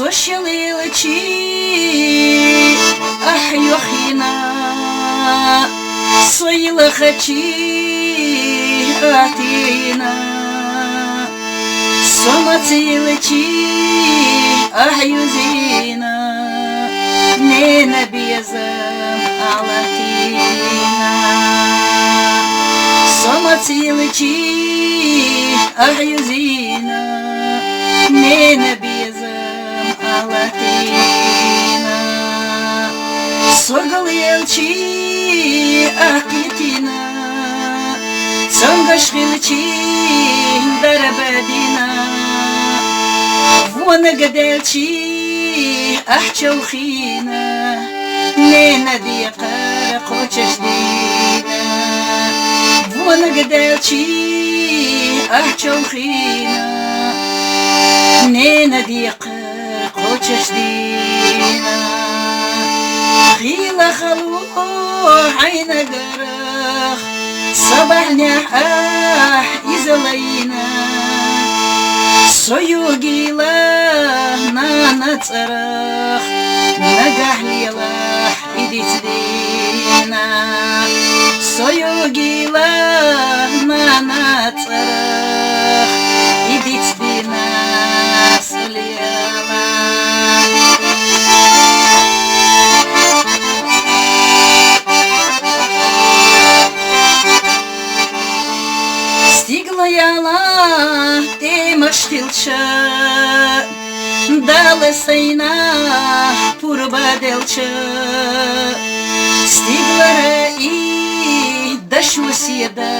Сошелилчи, ах, йохина, сойлахачи, атина, сомацилчи, ах, юзина, не набезам алатина. Сомацилчи, ах, юзина, не набезам алатина. Sorgalıyelçi aklitina, Sangaşvilçi darabadina, Vona gadelçi ahçavxina, Nena diqa qoçaşdina, Vona gadelçi ahçavxina, Nena diqa qoçaşdina. خيلا خلوح عين قرخ صباح نحاح يزلينا سيوقي له نانا تصرخ نقح ليلاح ايدي تدينا سيوقي له نانا تصرخ ايدي تدينا سليلا. Стигла темаштилча, далесайна пурбаделча, стиглара и дашусида,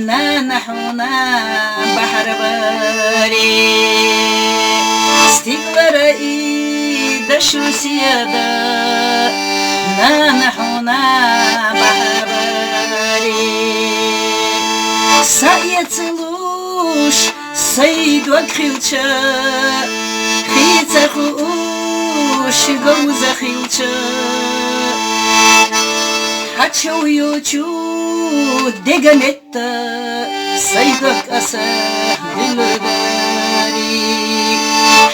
на нахуна бахарбари, стиглара и дашусида, на нахуна бахарбари. Сая целуш, сайду акхилча, хицахуш, гоузахилча. Хачау ючу, дегамета, сайду акаса, дилудари.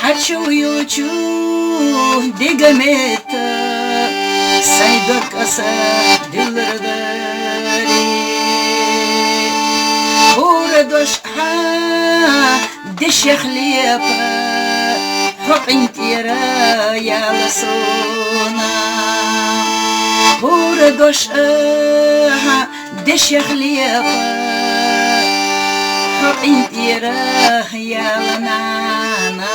Хачау ючу, дегамета, сайду акаса, дилудари. دوش دش خليفة حق انتيرا يا لسونا بور دوش دش خليفة حق انتيرا يا لنانا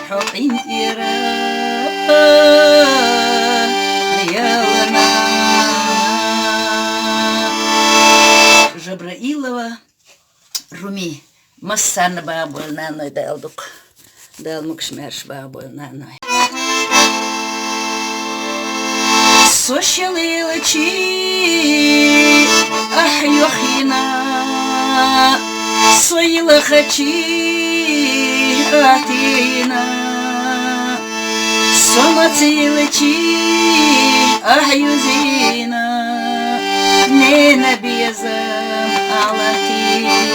حق انتيرا يا لنانا. Жабраилова, Руми, Массана бабуль наной далдук, далмук шмерш бабуль наной. Сошелилчи, ах, йохина, сойлахачи, атина, сомацилчи, ах, юзина, не набезам алатина.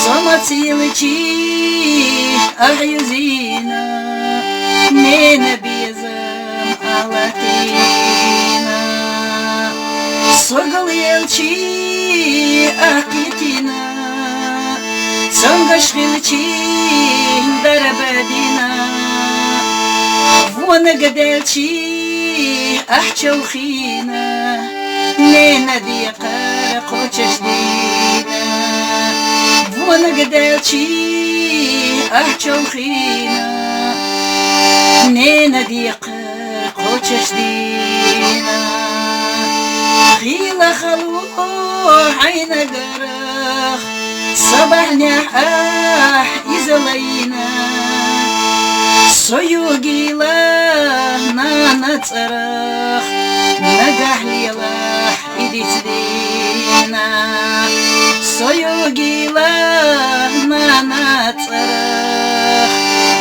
Сомацилчи, ах, юзина, не набезам алатина. Sorgalıyelçi aklitina, Sangaşvilçi darabadina, Vona gadelçi ahçavxina, Nena diqa qoçaşdina, Vona gadelçi ahçavxina, Nena diqa qoçaşdina. خيلا خلوح عين قرخ صباح نحاح يزلينا سيوقي له نانا تصرخ نقح ليلاح ايدي تدينا سيوقي له نانا تصرخ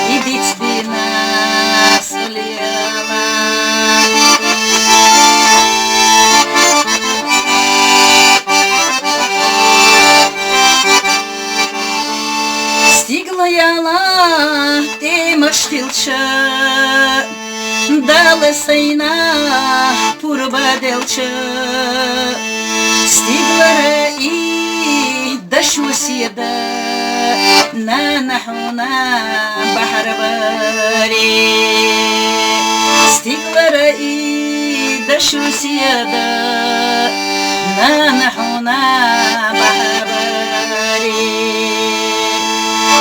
ايدي تدينا سليلا. Стигла Сояла ти маштилча, дали сейна пурбаделча, стиглара і دشو سيدا نحونا بحر باري استقلال رأي دشو سيدا نحونا بحر باري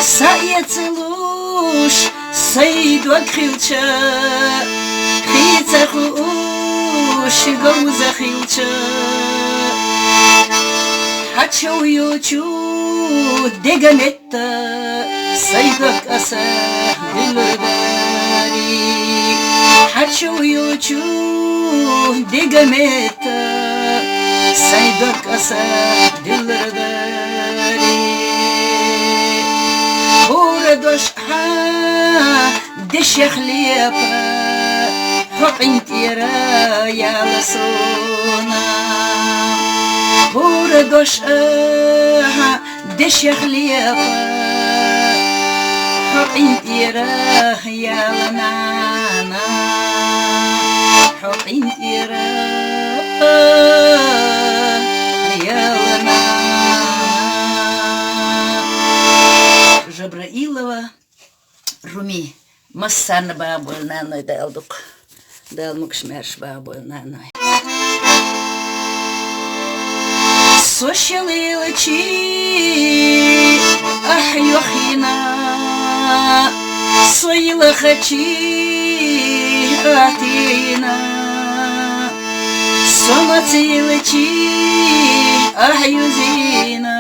سايتلوش سيد وكخيلشا خيتخوش جوز خيلشا Хочу ючу дегамета сайдак аса дилдари Хочу ючу дегамета сайдак аса дилдари Урадош ха дешех лепа حقنتيرا يا لسونا وردوش دش خليقة حقنتيرا يا لنانا حقنتيرا يا لنانا جبرائيلова Руми Массана бабуль наной далдук Далмук шмерш бабуль наной Сошили лечи ахьохина Соила хачи ахтина Сомаци лечи ахьюзина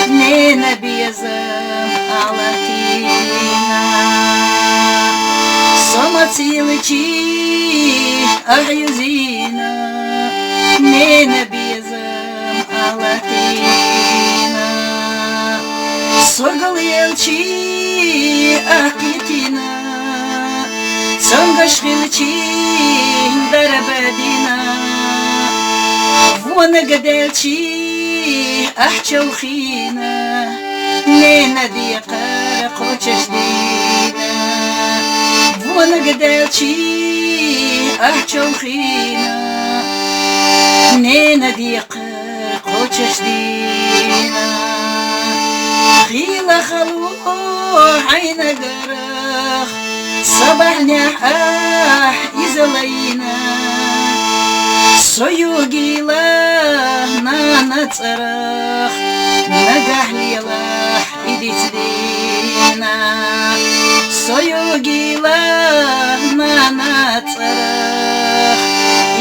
Не набезам алатина Сомаци лечи ахьюзина Не набезам алатина Соргал елчи ахкитина Сонгаш хилчи дарабадина Вона гаделчи ахчаухина Не надиqa qochashdina Вона гаделчи ахчаухина Не надиqa قوتشدينا خيلا خلو عين قرخ صباح نحاح يزلينا سيوقي له نانا تصرخ نقح ليلاح إيدي تدينا سيوقي له